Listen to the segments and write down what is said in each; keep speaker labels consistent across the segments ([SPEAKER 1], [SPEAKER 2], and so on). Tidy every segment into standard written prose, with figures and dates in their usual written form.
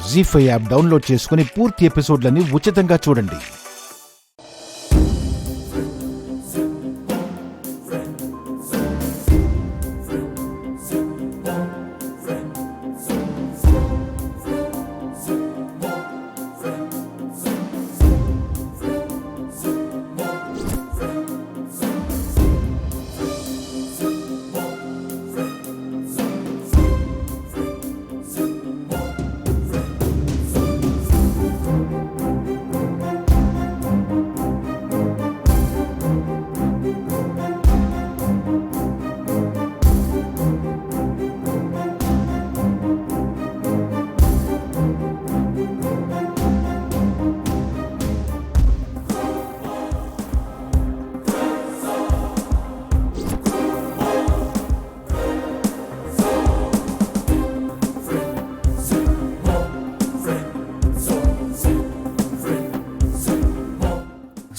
[SPEAKER 1] జీ5 app download చేసుకుని పూర్తి ఎపిసోడ్లని ఉచితంగా చూడండి.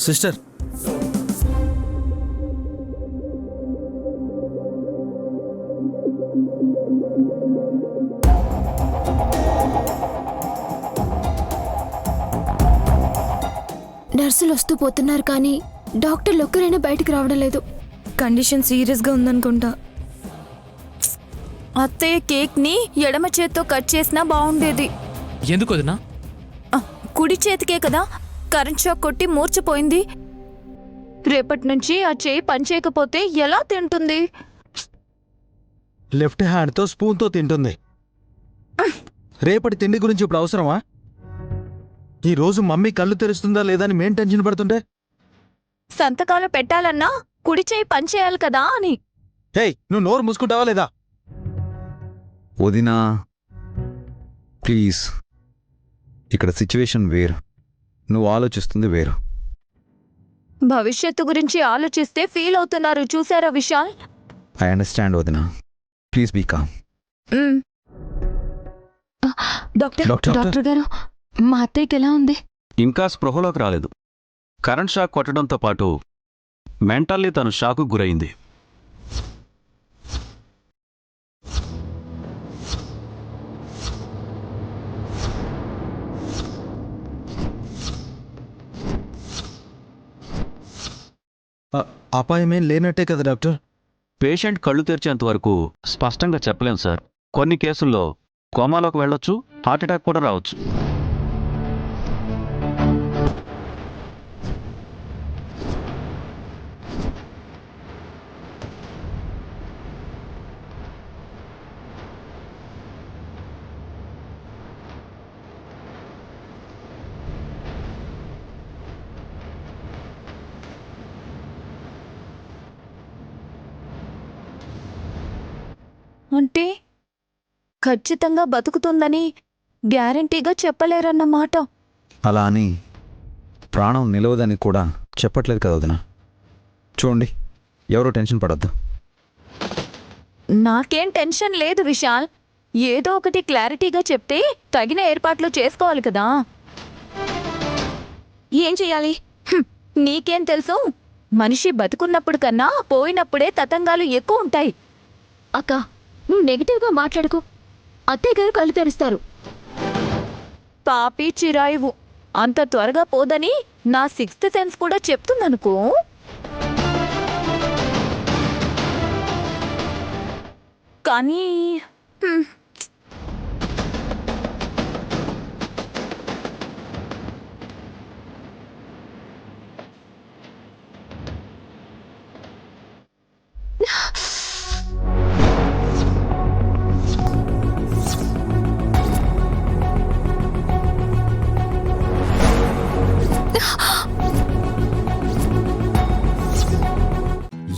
[SPEAKER 2] సిస్టర్,
[SPEAKER 3] నర్సులు వస్తూ పోతున్నారు కానీ డాక్టర్లు ఒక్కరైనా బయటికి రావడం లేదు.
[SPEAKER 4] కండిషన్ సీరియస్గా ఉందనుకుంటా. అత్తయ్య కేక్ని ఎడమ చేత్తో కట్ చేసినా బాగుండేది.
[SPEAKER 2] ఎందుకు వదినా?
[SPEAKER 4] కుడి చేతికే కదా కరెంట్ షాక్ కొట్టి మూర్చిపోయింది. రేపటి నుంచి ఆ చేయి పనిచేయకపోతే ఎలా తింటుంది?
[SPEAKER 5] లెఫ్ట్ హ్యాండ్తో స్పూన్తో తింటుంది. రేపటి తిండి గురించి ఇప్పుడు అవసరమా? ఈరోజు మమ్మీ కళ్ళు తెరుస్తుందా లేదా అని మేం టెన్షన్ పడుతుంటే,
[SPEAKER 4] సంతకాలు పెట్టాలన్నా కుడి చేయి పనిచేయాలి కదా అని.
[SPEAKER 5] హే, నువ్వు నోరు మూసుకుంటావా లేదా?
[SPEAKER 6] వదినా ప్లీజ్, ఇక్కడ సిచ్యువేషన్ వేరు, నువ్వు ఆలోచిస్తుంది వేరు.
[SPEAKER 4] భవిష్యత్తు గురించి ఆలోచిస్తే ఫీల్ అవుతున్నారు చూసారా విశాల్?
[SPEAKER 6] ఐ అండర్స్టాండ్ వదినా, ప్లీజ్ బీ కామ్.
[SPEAKER 3] డాక్టర్ గారు, మా అత్తయ్యకి ఎలా ఉంది?
[SPEAKER 7] ఇంకా స్పృహలోకి రాలేదు. కరెంట్ షాక్ కొట్టడంతో పాటు మెంటల్లీ తను షాకు గురైంది.
[SPEAKER 5] అపాయమేం లేనట్టే కదా డాక్టర్?
[SPEAKER 7] పేషెంట్ కళ్ళు తెరిచేంత వరకు స్పష్టంగా చెప్పలేం సార్. కొన్ని కేసుల్లో కోమాలోకి వెళ్ళొచ్చు, హార్ట్అటాక్ కూడా రావచ్చు.
[SPEAKER 4] అంటే ఖచ్చితంగా బతుకుతుందని గ్యారంటీగా చెప్పలేరన్నమాట.
[SPEAKER 6] అలా అని ప్రాణం నిలవదని కూడా చెప్పట్లేదు కదా వదినా. చూడండి, ఎవరో టెన్షన్ పడొద్దు.
[SPEAKER 4] నాకేం టెన్షన్ లేదు విశాల్. ఏదో ఒకటి క్లారిటీగా చెప్తే తగిన ఏర్పాట్లు చేసుకోవాలి కదా.
[SPEAKER 3] ఏం చెయ్యాలి?
[SPEAKER 4] నీకేం తెలుసు? మనిషి బతుకున్నప్పుడు కన్నా పోయినప్పుడే తతంగాలు ఎక్కువ ఉంటాయి.
[SPEAKER 3] అక్క, నువ్వు నెగిటివ్గా మాట్లాడుకో. అత్తయ్య గారు కళ్ళు తెరుస్తారు.
[SPEAKER 4] పాపి చిరాయువు అంత త్వరగా పోదని నా 6th సెన్స్ కూడా చెప్తుందనుకో. కానీ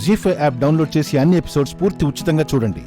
[SPEAKER 1] జీ5 యాప్ డౌన్లోడ్ చేసి అన్ని ఎపిసోడ్స్ పూర్తి ఉచితంగా చూడండి.